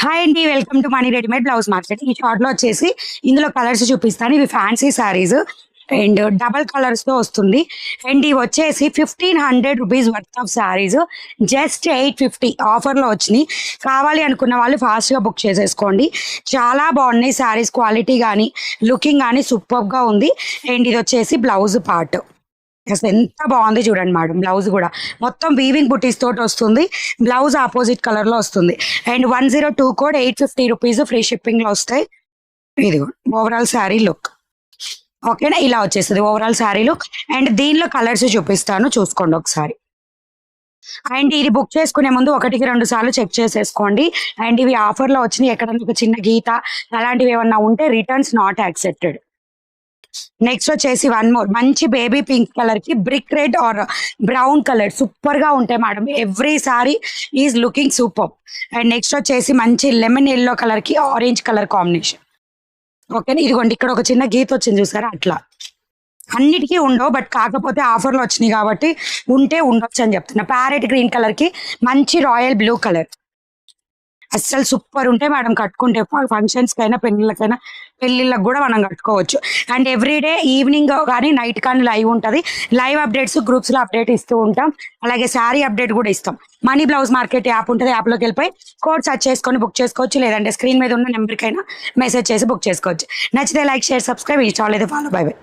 Hi అండి, welcome to money readymade blouse market. ఈ short లో వచ్చేసి ఇందులో కలర్స్ చూపిస్తాను. ఇవి fancy saris and double colours తో వస్తుంది. అండ్ ఇవి వచ్చేసి 1500 rupees worth of saris, just 850 offer లో వచ్చినాయి. కావాలి అనుకున్న వాళ్ళు ఫాస్ట్ గా బుక్ చేసేసుకోండి. చాలా బాగున్నాయి శారీస్, క్వాలిటీ కానీ లుకింగ్ కానీ సూపర్ గా ఉంది. అండ్ ఇది వచ్చేసి బ్లౌజ్ పార్ట్. అసలు ఎంత బాగుంది చూడండి మేడం. బ్లౌజ్ కూడా మొత్తం వీవింగ్ బుటీస్ తోటి వస్తుంది. బ్లౌజ్ ఆపోజిట్ కలర్ లో వస్తుంది. And 102 code 850 rupees free shipping లో వస్తాయి. ఇది ఓవరాల్ శారీ లుక్. ఓకేనా, ఇలా వచ్చేస్తుంది ఓవరాల్ శారీ లుక్. అండ్ దీనిలో కలర్స్ చూపిస్తాను, చూసుకోండి ఒకసారి. అండ్ ఇది బుక్ చేసుకునే ముందు 1-2 సార్లు చెక్ చేసేసుకోండి. అండ్ ఇవి ఆఫర్ లో వచ్చినాయి. ఎక్కడైనా ఒక చిన్న గీత అలాంటివి ఏమన్నా ఉంటే రిటర్న్స్ నాట్ యాక్సెప్టెడ్. నెక్స్ట్ వచ్చేసి వన్ మోర్ మంచి బేబీ పింక్ కలర్ కి brick red or brown colour super గా ఉంటాయి madam. Every sorry is looking super. And next వచ్చేసి మంచి లెమన్ ఎల్లో కలర్ కి ఆరెంజ్ కలర్ కాంబినేషన్. ఓకేనా, ఇదిగోండి ఇక్కడ ఒక చిన్న గీత వచ్చింది చూసారా, అట్లా. అన్నిటికీ ఉండవు, బట్ కాకపోతే ఆఫర్లు వచ్చినాయి కాబట్టి ఉంటే ఉండొచ్చు అని చెప్తున్నా. ప్యారెట్ గ్రీన్ కలర్ కి మంచి రాయల్ బ్లూ కలర్. అస్సలు సూపర్ ఉంటాయి మేడం. కట్టుకుంటే ఫంక్షన్స్ కైనా పెళ్ళిళ్ళకి కూడా మనం కట్టుకోవచ్చు. అండ్ ఎవ్రీడే ఈవినింగ్ కానీ నైట్ కానీ లైవ్ ఉంటుంది. లైవ్ అప్డేట్స్ గ్రూప్స్ లో అప్డేట్ ఇస్తూ ఉంటాం. అలాగే శారీ అప్డేట్ కూడా ఇస్తాం. మనీ బ్లౌజ్ మార్కెట్ యాప్ ఉంటుంది. యాప్లోకి వెళ్ళిపోయి కోడ్ సెర్చ్ చేసుకొని బుక్ చేసుకోవచ్చు. లేదంటే స్క్రీన్ మీద ఉన్న నెంబర్కైనా మెసేజ్ చేసి బుక్ చేసుకోవచ్చు. నచ్చితే లైక్, షేర్, సబ్స్క్రైబ్. ఇన్స్టాల్ అయితే ఫాలో. By by.